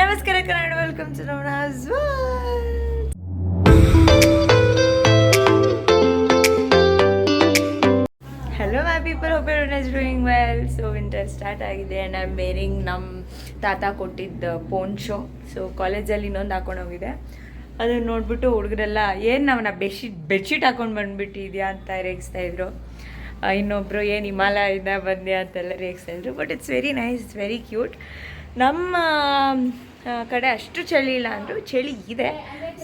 ನಮಸ್ಕಾರ Kannada, welcome to Ramana's world. Hello my people, hope everyone is doing well. So winter start ಆಗಿದೆ and I'm wearing ನಮ್ಮ ತಾತ ಕೊಟ್ಟಿದ್ದ ಪೋನ್ಶೋ. So ಕಾಲೇಜಲ್ಲಿ ಇನ್ನೊಂದು ಹಾಕೊಂಡು ಹೋಗಿದೆ. ಅದನ್ನು ನೋಡ್ಬಿಟ್ಟು ಹುಡುಗರೆಲ್ಲ ಏನು ಅವನ ಬೆಡ್ಶೀಟ್ ಹಾಕೊಂಡು ಬಂದುಬಿಟ್ಟಿದ್ಯಾ ಅಂತ ರೇಗಿಸ್ತಾ ಇದ್ರು. ಇನ್ನೊಬ್ಬರು ಏನು ಹಿಮಾಲಯದಿಂದ ಬಂದ್ಯಾ ಅಂತೆಲ್ಲ ರೇಗಿಸ್ತಾ ಇದ್ರು. But it's very nice, it's very cute. ನಮ್ಮ ಕಡೆ ಅಷ್ಟು ಚಳಿ ಇಲ್ಲ ಅಂದರೂ ಚಳಿ ಇದೆ.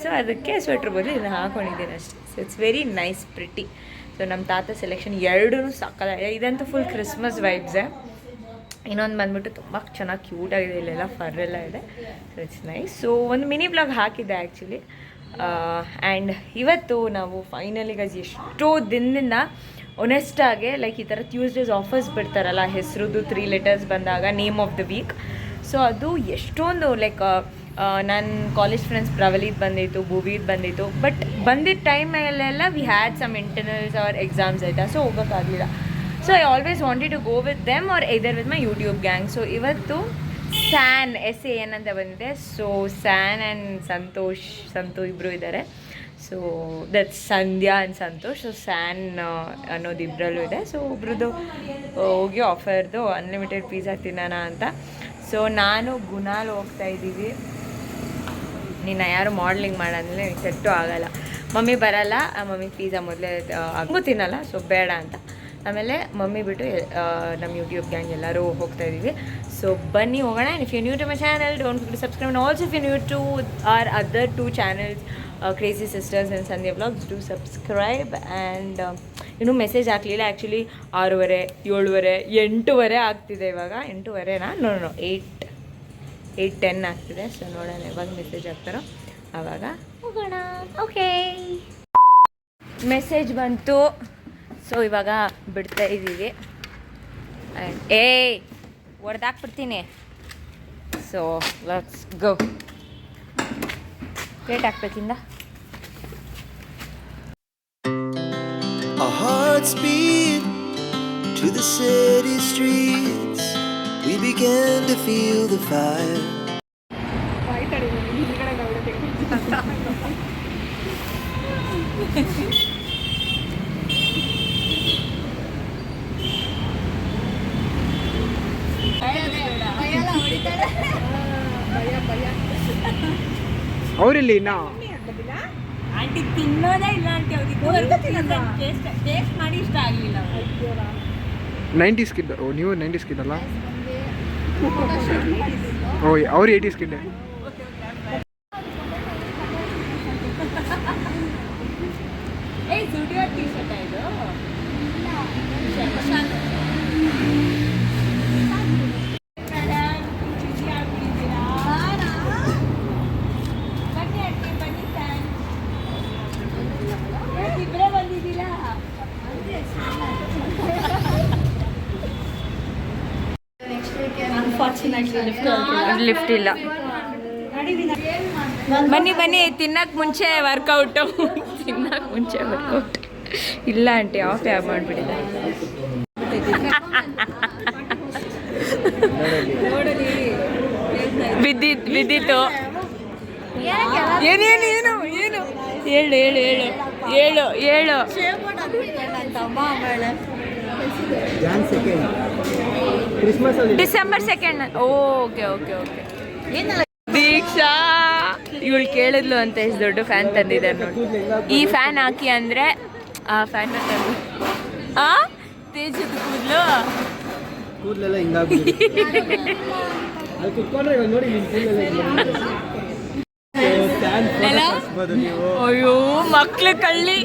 ಸೊ ಅದಕ್ಕೆ ಸ್ವೆಟ್ರ್ ಬದಲು ಇದನ್ನು ಹಾಕೊಂಡಿದ್ದೀನಿ ಅಷ್ಟೇ. So it's very nice, pretty. So ನಮ್ಮ ತಾತ ಸೆಲೆಕ್ಷನ್ ಎರಡೂ ಸಾಕಾಗಿದೆ. ಇದಂತೂ ಫುಲ್ ಕ್ರಿಸ್ಮಸ್ ವೈಬ್ಸೇ. ಇನ್ನೊಂದು ಬಂದ್ಬಿಟ್ಟು ತುಂಬ ಚೆನ್ನಾಗಿ ಕ್ಯೂಟಾಗಿದೆ, ಇಲ್ಲೆಲ್ಲ ಫರ್ರೆಲ್ಲ ಇದೆ. So it's nice. ಸೊ ಒಂದು ಮಿನಿ ಬ್ಲಾಗ್ ಹಾಕಿದ್ದೆ ಆ್ಯಕ್ಚುಲಿ. ಆ್ಯಂಡ್ ಇವತ್ತು ನಾವು ಫೈನಲಿಗೆ ಎಷ್ಟೋ ದಿನದಿಂದ ಒನೆಸ್ಟಾಗೆ ಲೈಕ್ ಈ ಥರ ಟ್ಯೂಸ್ಡೇಸ್ ಆಫರ್ಸ್ ಬಿಡ್ತಾರಲ್ಲ, ಹೆಸರುದು 3 letters ಬಂದಾಗ name of the week. So ಅದು ಎಷ್ಟೊಂದು ಲೈಕ್ ನನ್ನ ಕಾಲೇಜ್ ಫ್ರೆಂಡ್ಸ್ ಪ್ರವಲಿದ್ ಬಂದಿತ್ತು, ಭೂವಿದ್ ಬಂದಿತ್ತು. ಬಟ್ ಬಂದಿದ್ದ ಟೈಮಲ್ಲೆಲ್ಲ we had some internals or exams ಆಯಿತಾ, ಸೊ ಹೋಗೋಕ್ಕಾಗಲಿಲ್ಲ. So I always wanted to go with them or either with my YouTube gang. So ಇವತ್ತು ಸ್ಯಾನ್ SAN ಅಂತ ಬಂದಿದೆ. ಸೊ ಸ್ಯಾನ್ ಆ್ಯಂಡ್ ಸಂತು ಇಬ್ಬರು ಇದ್ದಾರೆ. So that's Sandhya and Santosh. So San ಅನ್ನೋದು ಇಬ್ಬರಲ್ಲೂ ಇದೆ. ಸೊ ಒಬ್ರದ್ದು ಹೋಗಿ ಆಫರ್ದು ಅನ್ಲಿಮಿಟೆಡ್ ಪಿಜ್ಜಾ ತಿನ್ನೋಣ ಅಂತ. ಸೊ ನಾನು ಗುಣಾಲ್ ಹೋಗ್ತಾ ಇದ್ದೀವಿ. ನಿನ್ನ ಯಾರು ಮಾಡಲಿಂಗ್ ಮಾಡಂದರೆ ಸೆಟ್ಟು ಆಗೋಲ್ಲ, ಮಮ್ಮಿ ಬರೋಲ್ಲ, ಮಮ್ಮಿ ಪಿಜ್ಜಾ ಮೊದಲೇ ಹಂಗೂ ತಿನ್ನಲ್ಲ, ಸೊ ಬೇಡ ಅಂತ. ಆಮೇಲೆ ಮಮ್ಮಿ ಬಿಟ್ಟು ನಮ್ಮ ಯೂಟ್ಯೂಬ್ ಗ್ಯಾಂಗ್ ಎಲ್ಲರೂ ಹೋಗ್ತಾ ಇದ್ದೀವಿ. ಸೊ ಬನ್ನಿ ಹೋಗೋಣ. And if you new to my channel, don't forget to subscribe. And also if you new to our other 2 channels, crazy sisters and Sandhya vlogs, do subscribe. And ಇನ್ನೂ message ಹಾಕಲಿಲ್ಲ actually. 6:30, 7:30, 8:00 ಆಗ್ತಿದೆ ಇವಾಗ. 8:30ನಾ? No 8:10 ಆಗ್ತಿದೆ. So ನೋಡೋಣ ಯಾವಾಗ message ಹಾಕ್ತಾರೋ ಆವಾಗ ಹೋಗೋಣ. Okay, message ಬಂತು. ಸೊ ಇವಾಗ ಬಿಡ್ತಾ ಇದ್ದೀವಿ. ಹೊಡೆದಾಕ್ಬಿಡ್ತೀನಿ. So let's go. ಪ್ಲೇಟ್ ಹಾಕ್ಬೇಕಿಂದ. Our hearts beat to the city streets. We began to feel the fire. ಅವರಲ್ಲಿ ನಾ ಆಂಟಿ ತಿನ್ನೋದೇ ಇಲ್ಲ ಆಂಟಿ. ಅವ್ರಿಗೆ ಟೇಸ್ಟ್ ಮಾಡಿ ಇಷ್ಟ ಆಗಲಿಲ್ಲ. 90s kid. ಓ ನೀವು 90s ಕಿಡ್ ಅಲ್ಲ? ಓ ಅವ್ರು 80s kid. Zudio T shirt ಇದು. ಲಿಫ್ಟ್ ಇಲ್ಲ. ಬನ್ನಿ ತಿನ್ನಕ್ಕೆ ಮುಂಚೆ ವರ್ಕೌಟು. ಇಲ್ಲ ಆಂಟಿ, ಆಫ್ ಯಾಕೆ ಮಾಡಿಬಿಟ್ಟಿದೆ. ಬಿದ್ದಿತ್ತು. ಏನು ಹೇಳು. ಡಿಸೆಂಬರ್ 2. ಓಕೆ. ದೀಕ್ಷಾ ಇವಳು ಕೇಳಿದ್ಲು ಅಂತ ಎಷ್ಟು ದೊಡ್ಡ ಫ್ಯಾನ್ ತಂದಿದ್ದಾರೆ ನೋಡಿ. ಈ ಫ್ಯಾನ್ ಹಾಕಿ ಅಂದರೆ ಆ ಫ್ಯಾನ್ ತಂದು ತೇಜದ ಕೂದಲೆಲ್ಲ ಅಯ್ಯೋ ಮಕ್ಳು ಕಳ್ಳಿ.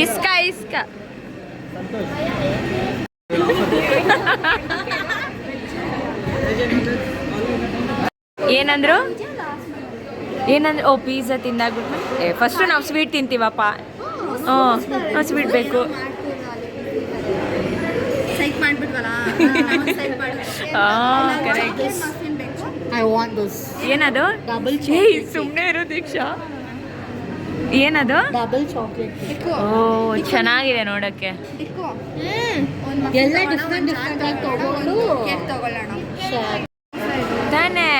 ಇಸ್ಕ ಏನಂದ್ರು? ಓ ಪಿಜ್ಜಾ ತಿಂದಾಗ್ಬಿಟ್ಟು ಫಸ್ಟು ನಾವು ಸ್ವೀಟ್ ತಿಂತೀವಪ್ಪ. ಸ್ವೀಟ್ ಬೇಕು. ಕರೆಕ್ಟ್. I want those. ಏನದು? Double cheese. ಸುಮ್ಮನೆ ಇರೋ ದೀಕ್ಷಾ. ಏನದು? Double chocolate. ಓ ಚೆನ್ನಾಗಿದೆ ನೋಡಕ್ಕೆ. ಎಲ್ಲ ಡಿಫ್ರೆಂಟ್ ಆಗಿ ತಗೊಂಡು ತಾನೇ,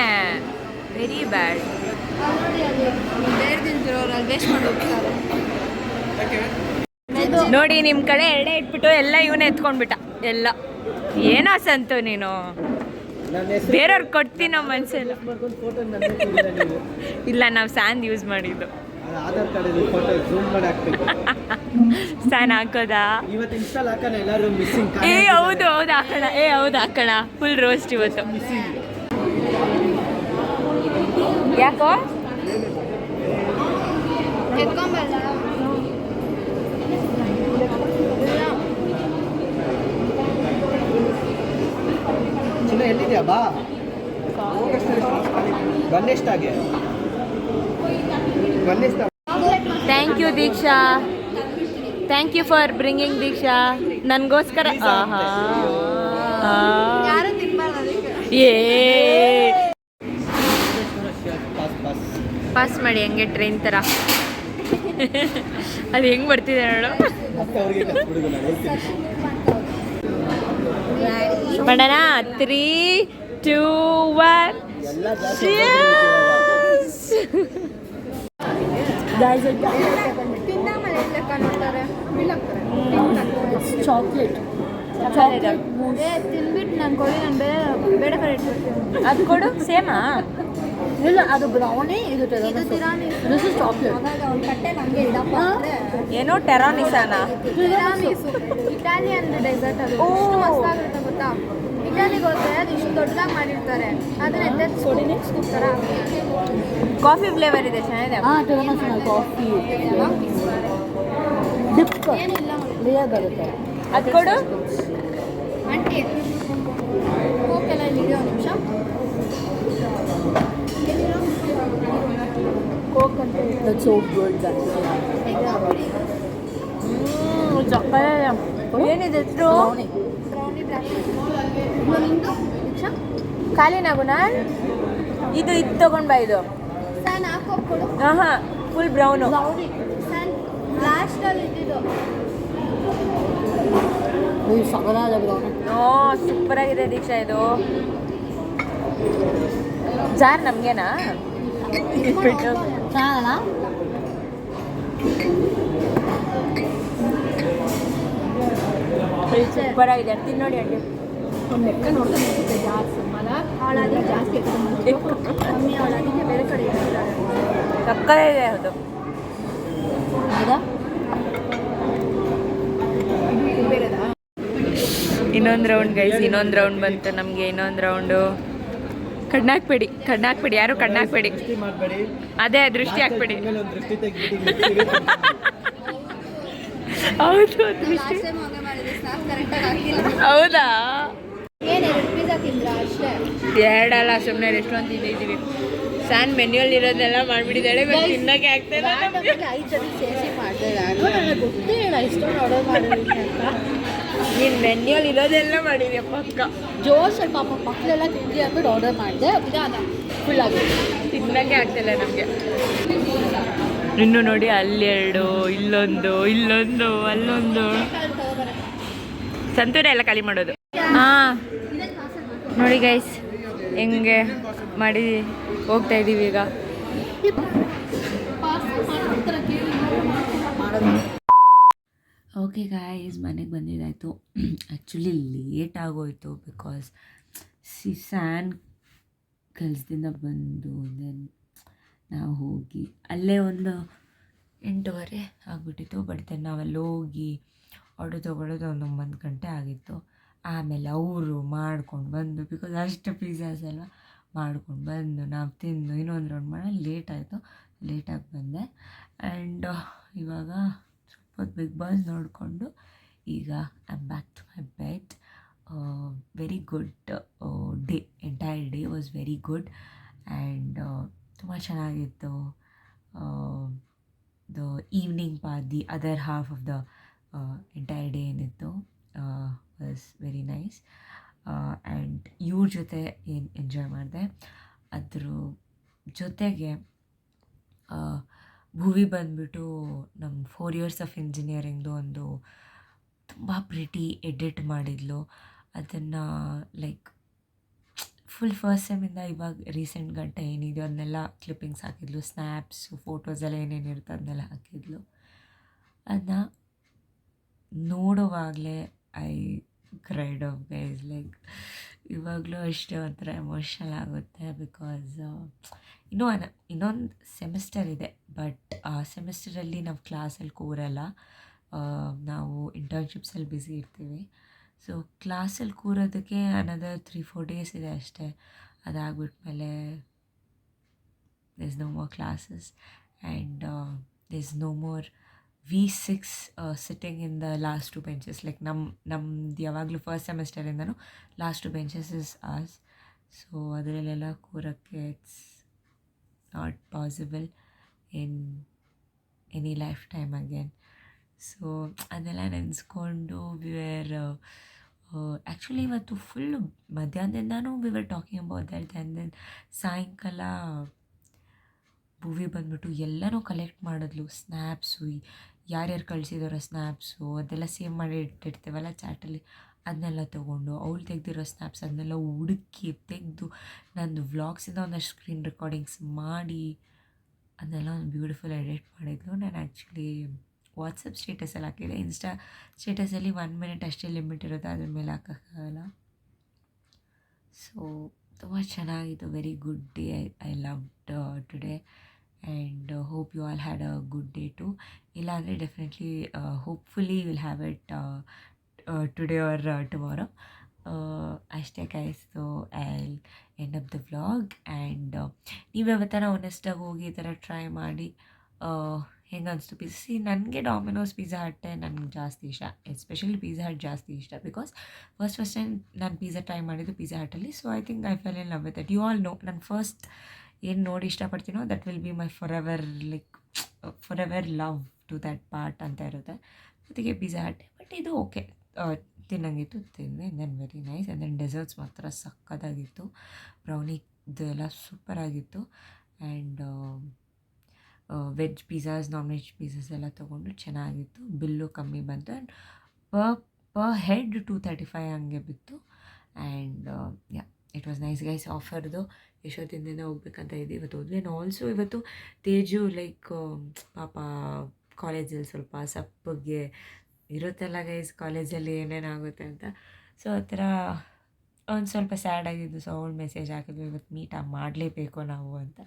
ವೆರಿ ಬ್ಯಾಡ್. ನೋಡಿ ನಿಮ್ಮ ಕಡೆ ಎರಡೇ ಇಟ್ಬಿಟ್ಟು ಎಲ್ಲ ಇವನೇ ಎತ್ಕೊಂಡ್ಬಿಟ್ಟ ಎಲ್ಲ. ಏನೋ ಸಂತು ನೀನು, ಬೇರೆಯವ್ರಿಗೆ ಕೊಡ್ತೀನಿ ನಮ್ಮ ಮನ್ಸೆಲ್ಲ. ಇಲ್ಲ, ನಾವು ಸ್ಯಾನ್ ಯೂಸ್ ಮಾಡಿದ್ದು. ಆಧಾರ್ ಕಾರ್ಡ್ ಫೋಟೋ ಜೂಮ್ ಮಾಡಿ ಹಾಕ್ಬೇಕು. ಸ್ಯಾನ್ ಹಾಕೋದಾ? ಇವತ್ತು ಇನ್ಸ್ಟಾಲ್ ಹಾಕೋಣ ಎಲ್ಲರೂ ಮಿಸ್ಸಿಂಗ್. ಹೌದು ಹಾಕೋಣ. ಹೌದು ಹಾಕೋಣ. ಫುಲ್ ರೋಸ್ಟ್ ಇವತ್ತು. ಯಾಕೋ ಚಿನ್ನ ಎಲ್ಲಿದ್ಯಾ ಬಾ ಬಂದೆಷ್ಟಾಗೆ thank you Deeksha, thank you for bringing Deeksha ನನಗೋಸ್ಕರ. ಏ ಪಾಸ್ ಮಾಡಿ ಹಂಗೆ ಟ್ರೈನ್ ಥರ. ಅದು ಹೆಂಗೆ ಬರ್ತಿದೆ ನೋಡು. ಮಾಡೋಣ 3, 2, 1. ಚಾಕ್ಲೇಟ್ ತಿನ್ಬಿಟ್ಟು ನಾನು ಕೊಡಿ, ನಾನು ಬೇರೆ ಕಡೆ ಇಟ್ಬಿಡ್ತೀನಿ. ಅದು ಕೊಡು. ಸೇಮಾ? ಇಲ್ಲ, ಅದು ಬ್ರೌನಿ, ಇದು ದಿಸ್ ಇಸ್ ಚಾಕ್ಲೇಟ್. ಏನೋ ಟೆರಾನಿಸಾನ? Italian dessert. ಅದು ಎಷ್ಟು ಮಸ್ತಾಗಿರುತ್ತೆ ಗೊತ್ತಾ? ಇಟಾಲಿಗೆ ಹೋದ್ರೆ ಅದು ಇಷ್ಟು ದೊಡ್ಡದಾಗಿ ಮಾಡಿರ್ತಾರೆ, ಅದನ್ನ ಎತ್ತರ. ಕಾಫಿ ಫ್ಲೇವರ್ ಇದೆ, ಚೆನ್ನಾಗಿದೆ. ಕಾಫಿ ಡಿಪ್ ಲೇಯರ್ ಬರುತ್ತೆ. ಅದು ಕೊಡು. ಆಂಟಿ ಹೋಗಲ್ಲ, ಇಲ್ಲಿರೋ ನಿಮಿಷ. ಕೋಕ್ ಅಂತ ಸೋ ಗುಡ್. ಏನಿದೆ ಹೆಸರು? ಖಾಲಿನಾಗುನ ಇದು ತಗೊಂಡ್ ಬಾ. ಇದು ಸ್ಯಾನ್ ಹಾಕೋ ಕೊಡು. ಹಾಂ, ಫುಲ್ ಬ್ರೌನು. ಸ್ಯಾನ್ ಲಾಸ್ಟಲ್ಲಿ ಇದ್ದಿದ್ದು. ಸೂಪರ್ ಆಗಿದೆ ದೀಕ್ಷಾ. ಇದು ಜಾರ್ ನಮ್ಗೆನಾ? ಸೂಪರ್ ಆಗಿದೆ. ತಿನ್ ನೋಡಿ ಅಡ್ಡಿ. ಒಂದು ಲೆಕ್ಕ ನೋಡ್ಕೊಂಡು ಜಾಸ್ತಿ ಹಾಳಾಗಿ ಜಾಸ್ತಿ ಕಮ್ಮಿ ಹಾಳಾಗಿಗೆ ಬೇರೆ ಕಡೆ ಇಟ್ಟಿದ್ದಾರೆ. ಸಕ್ಕರೆ ಇದೆ ಅದು. ಹೌದಾ? ಇನ್ನೊಂದು ರೌಂಡ್ ಗೈಸ್, ಇನ್ನೊಂದು ರೌಂಡ್ ಬಂತು ನಮಗೆ. ಇನ್ನೊಂದು ರೌಂಡು. ಕಣ್ಣಾಕ್ಬೇಡಿ, ಯಾರು ಕಣ್ಣಾಕ್ಬೇಡಿ. ಮಾಡಬೇಡಿ, ಅದೇ ದೃಷ್ಟಿ ಹಾಕ್ಬೇಡಿ. ಒಂದು ದೃಷ್ಟಿ ತೆಗೆದ್ಬಿಟ್ಟು ಹೌದು, ದೃಷ್ಟಿ. ಹೌದಾ? ಏನೆರಡು ಪಿಜ್ಜಾ ತಿಂದ್ರ ಅಷ್ಟೇ? ಎರಡಲ್ಲ, ಸುಮ್ಮನೆ ರೆಸ್ಟೋರೆಂಟ್ ತಿಂದಿದ್ದೀವಿ. ಸ್ಯಾನ್ ಮೆನ್ಯೂಲ್ಲಿ ಇರೋದೆಲ್ಲ ಮಾಡಿಬಿಟ್ಟಿದ್ದಾಳೆ, ತಿನ್ನಕ್ಕೆ ಆಗ್ತಾಯಿಲ್ಲ. 5 ಜನ ಸೇರಿಸಿ ಮಾಡಿದೆ ನಾನು. ನನಗೆ ಗೊತ್ತೇ ಇಲ್ಲ ಇಷ್ಟೊಂದು ಆರ್ಡರ್ ಮಾಡಿದ್ದೀನಿ ಅಂತ. ನೀನು ಮೆನ್ಯೂಲ್ಲಿ ಇರೋದೆಲ್ಲ ಮಾಡಿದ್ಯಪ್ಪ ಅಕ್ಕ. ಜೋರ್ಸಲ್ಲಿ ಪಾಪ ಮಕ್ಕಳೆಲ್ಲ ತಿಂಡಿ ಅಂದ್ಬಿಟ್ಟು ಆರ್ಡರ್ ಮಾಡಿದೆ. ಫುಲ್ ಆಗಿ ತಿನ್ನಕ್ಕೆ ಆಗ್ತಿಲ್ಲ ನಮಗೆ. ಇನ್ನು ನೋಡಿ, ಅಲ್ಲೆರಡು, ಇಲ್ಲೊಂದು, ಅಲ್ಲೊಂದು. ಸಂತೂರ ಎಲ್ಲ ಖಾಲಿ ಮಾಡೋದು. ಹಾಂ ನೋಡಿ ಗೈಸ್, ಹೆಂಗೆ ಮಾಡಿ ಹೋಗ್ತಾ ಇದ್ದೀವಿ ಈಗ. ಓಕೆ ಗಾಯ್ಸ್, ಮನೆಗೆ ಬಂದಿದ್ದಾಯಿತು. ಆ್ಯಕ್ಚುಲಿ ಲೇಟ್ ಆಗೋಯಿತು ಬಿಕಾಸ್ ಸ್ಯಾನ್ ಕೆಲಸದಿಂದ ಬಂದು ದೆನ್ ನಾವು ಹೋಗಿ ಅಲ್ಲೇ ಒಂದು 8:30 ಆಗಿಬಿಟ್ಟಿತ್ತು. ಬಟ್ ದೆನ್ ನಾವಲ್ಲಿ ಹೋಗಿ ಆರ್ಡರ್ ತೊಗೊಳ್ಳೋದು ಒಂದು 9 ಗಂಟೆ ಆಗಿತ್ತು. ಆಮೇಲೆ ಅವರು ಮಾಡ್ಕೊಂಡು ಬಂದು, ಬಿಕಾಸ್ ಅಷ್ಟು ಪಿಜ್ಜಾಸ್ ಎಲ್ಲ ಮಾಡ್ಕೊಂಡು ಬಂದು ನಾವು ತಿಂದು ಇನ್ನೊಂದು ರೌಂಡ್ ಮಾಡಿ ಲೇಟ್ ಆಯಿತು. ಲೇಟಾಗಿ ಬಂದೆ. ಆ್ಯಂಡ್ ಇವಾಗ ಸ್ವಲ್ಪ ಹೊತ್ತು ಬಿಗ್ ಬಾಸ್ ನೋಡಿಕೊಂಡು ಈಗ I am back to my bed. Very good day, entire day was very good. And ತುಂಬ ಚೆನ್ನಾಗಿತ್ತು. The evening part, the other half of the entire day ಏನಿತ್ತು ವಾಸ್ ವೆರಿ ನೈಸ್. ಆ್ಯಂಡ್ ಇವ್ರ ಜೊತೆ ಏನು enjoy ಮಾಡಿದೆ, ಅದ್ರ ಜೊತೆಗೆ ಭುವಿ ಬಂದುಬಿಟ್ಟು ನಮ್ಮ 4 ಇಯರ್ಸ್ ಆಫ್ ಇಂಜಿನಿಯರಿಂಗ್ದು ಒಂದು ತುಂಬ ಪ್ರಿಟಿ ಎಡಿಟ್ ಮಾಡಿದ್ಲು. ಅದನ್ನು ಲೈಕ್ ಫುಲ್ ಫಸ್ಟ್ ಸೆಮ್ಮಿಂದ ಇವಾಗ ರೀಸೆಂಟ್ ಗಂಟೆ ಏನಿದೆಯೋ ಅದನ್ನೆಲ್ಲ ಕ್ಲಿಪ್ಪಿಂಗ್ಸ್ ಹಾಕಿದ್ಲು, ಸ್ನ್ಯಾಪ್ಸು ಫೋಟೋಸ್ ಎಲ್ಲ ಏನೇನು ಇರುತ್ತೆ ಅದನ್ನೆಲ್ಲ ಹಾಕಿದ್ಲು. ಅದನ್ನ ನೋಡುವಾಗಲೇ I cried off guys. Like ಇವಾಗಲೂ ಅಷ್ಟೇ ಒಂಥರ ಎಮೋಷ್ನಲ್ ಆಗುತ್ತೆ. ಬಿಕಾಸ್ ಇನ್ನೊಂದು ಸೆಮಿಸ್ಟರ್ ಇದೆ, ಬಟ್ ಆ ಸೆಮಿಸ್ಟರಲ್ಲಿ ನಾವು ಕ್ಲಾಸಲ್ಲಿ ಕೂರಲ್ಲ, ನಾವು ಇಂಟರ್ನ್ಶಿಪ್ಸಲ್ಲಿ ಬ್ಯುಸಿ ಇರ್ತೀವಿ. ಸೊ ಕ್ಲಾಸಲ್ಲಿ ಕೂರೋದಕ್ಕೆ ಅನದರ್ 3-4 ಡೇಸ್ ಇದೆ ಅಷ್ಟೇ. ಅದಾಗ್ಬಿಟ್ಮೇಲೆ there is no more classes and there is no more V6 sitting in the last 2 benches. Like ನಮ್ದು ಯಾವಾಗಲೂ ಫಸ್ಟ್ ಸೆಮಿಸ್ಟರಿಂದನೂ last 2 benches is ours. So ಅದರಲ್ಲೆಲ್ಲ ಕೂರೋಕ್ಕೆ it's not possible in any lifetime again. So ಅದೆಲ್ಲ ನೆನೆಸ್ಕೊಂಡು we were actually ಇವತ್ತು full ಮಧ್ಯಾಹ್ನದಿಂದನೂ we were talking about that. And then ಸಾಯಂಕಾಲ ಭುವಿ ಬಂದ್ಬಿಟ್ಟು ಎಲ್ಲನೂ ಕಲೆಕ್ಟ್ ಮಾಡಿದ್ಲು, ಸ್ನ್ಯಾಪ್ಸು, ಯಾರ್ಯಾರು ಕಳಿಸಿದಾರೋ ಸ್ನ್ಯಾಪ್ಸು ಅದೆಲ್ಲ ಸೇವ್ ಮಾಡಿ ಇಟ್ಟಿರ್ತೀವಲ್ಲ ಚಾಟಲ್ಲಿ, ಅದನ್ನೆಲ್ಲ ತೊಗೊಂಡು ಅವಳು ತೆಗೆದಿರೋ ಸ್ನ್ಯಾಪ್ಸ್ ಅದನ್ನೆಲ್ಲ ಹುಡುಕಿ ತೆಗೆದು ನಂದು ವ್ಲಾಗ್ಸಿಂದ ಒಂದಷ್ಟು ಸ್ಕ್ರೀನ್ ರೆಕಾರ್ಡಿಂಗ್ಸ್ ಮಾಡಿ ಅದನ್ನೆಲ್ಲ ಒಂದು ಬ್ಯೂಟಿಫುಲ್ ಎಡಿಟ್ ಮಾಡಿದ್ಲು. ನಾನು ಆ್ಯಕ್ಚುಲಿ ವಾಟ್ಸಪ್ ಸ್ಟೇಟಸಲ್ಲಿ ಹಾಕಿದೆ. ಇನ್ಸ್ಟಾ ಸ್ಟೇಟಸಲ್ಲಿ 1 ಮಿನಿಟ್ ಅಷ್ಟೇ ಲಿಮಿಟ್ ಇರುತ್ತೆ, ಅದ್ರ ಮೇಲೆ ಹಾಕೋಕ್ಕಾಗಲ್ಲ. ಸೊ ತುಂಬ ಚೆನ್ನಾಗಿತ್ತು. Very good day. I loved today and hope you all had a good day too. ಇಲ್ಲಾಂದರೆ definitely hopefully will have it today or tomorrow. ಅಷ್ಟೇ guys. So I end up the vlog. And ನೀವು ಯಾವತ್ತಾರ ಆನೆಸ್ಟಾಗಿ ಹೋಗಿ ಈ ಥರ try ಮಾಡಿ ಹೆಂಗೆ ಅನಿಸ್ತು ಪಿಜ್ಜಾ. ನನಗೆ ಡಾಮಿನೋಸ್ ಪಿಜ್ಜಾ ಹಟ್ಟೆ ನನಗೆ ಜಾಸ್ತಿ ಇಷ್ಟ, ಎಸ್ಪೆಷಲಿ ಪಿಜ್ಜಾ ಹಟ್ ಜಾಸ್ತಿ ಇಷ್ಟ. ಬಿಕಾಸ್ ಫಸ್ಟ್ ಟೈಮ್ ನಾನು ಪಿಜ್ಜಾ ಟ್ರೈ ಮಾಡಿದ್ದು ಪಿಜ್ಜಾ ಹಟ್ಟಲ್ಲಿ. So I think I fell in love with that. You all know ನಾನು ಫಸ್ಟ್ ಏನು ನೋಡಿ ಇಷ್ಟಪಡ್ತೀನೋ that will be my forever love to that part ಅಂತ ಇರುತ್ತೆ. ಜೊತೆಗೆ ಪಿಜ್ಜಾ ಹಟ್ಟೆ. ಬಟ್ ಇದು ಓಕೆ, ತಿನ್ನಂಗಿತ್ತು, ತಿಂದೆ. Then very nice. And then desserts ಮಾತ್ರ ಸಕ್ಕತ್ತಾಗಿತ್ತು. ಬ್ರೌನಿದು ಎಲ್ಲ ಸೂಪರಾಗಿತ್ತು. And veg pizzas, non veg pizzas ಎಲ್ಲ ತೊಗೊಂಡು ಚೆನ್ನಾಗಿತ್ತು. ಬಿಲ್ಲು ಕಮ್ಮಿ ಬಂತು. ಆ್ಯಂಡ್ ಪರ್ ಹೆಡ್ 235 ಹಂಗೆ ಬಿತ್ತು. And it was nice guys. ಆಫರ್ದು ಯಶೋದಿಂದ ಹೋಗ್ಬೇಕಂತ ಇದ್ದೀವಿ, ಇವತ್ತು ಹೋದ್ವಿ. ಆ್ಯಂಡ್ ಆಲ್ಸೋ ಇವತ್ತು ತೇಜು ಲೈಕ್ ಪಾಪ ಕಾಲೇಜಲ್ಲಿ ಸ್ವಲ್ಪ ಸಪ್ಪಗೆ ಇರುತ್ತಲ್ಲ ಗೈಸ್, ಕಾಲೇಜಲ್ಲಿ ಏನೇನಾಗುತ್ತೆ ಅಂತ. ಸೊ ಆ ಥರ ಒಂದು ಸ್ವಲ್ಪ ಸ್ಯಾಡ್ ಆಗಿದ್ದು. ಸೊ ಅವಳು ಮೆಸೇಜ್ ಹಾಕಿದ್ವಿ, ಇವತ್ತು ಮೀಟ್ ಮಾಡಲೇಬೇಕು ನಾವು ಅಂತ.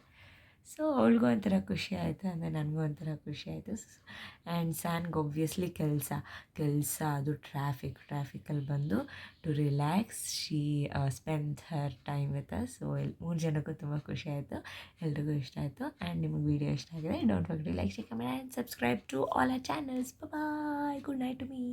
ಸೊ ಅವಳಿಗೂ ಒಂಥರ ಖುಷಿ ಆಯಿತು, ಅಂದರೆ ನನಗೂ ಒಂಥರ ಖುಷಿ ಆಯಿತು. ಆ್ಯಂಡ್ ಸ್ಯಾನ್ಗೆ ಒಬ್ವಿಯಸ್ಲಿ ಕೆಲಸ ಅದು ಟ್ರಾಫಿಕಲ್ಲಿ ಬಂದು to relax she spend her time with us. So 3 ಜನಕ್ಕೂ ತುಂಬ ಖುಷಿ ಆಯಿತು, ಎಲ್ರಿಗೂ ಇಷ್ಟ ಆಯಿತು. ಆ್ಯಂಡ್ ನಿಮಗೆ ವೀಡಿಯೋ ಇಷ್ಟ ಆಗಿದೆ, don't forget to like, share, comment and subscribe to all our channels. Bye, good night to me.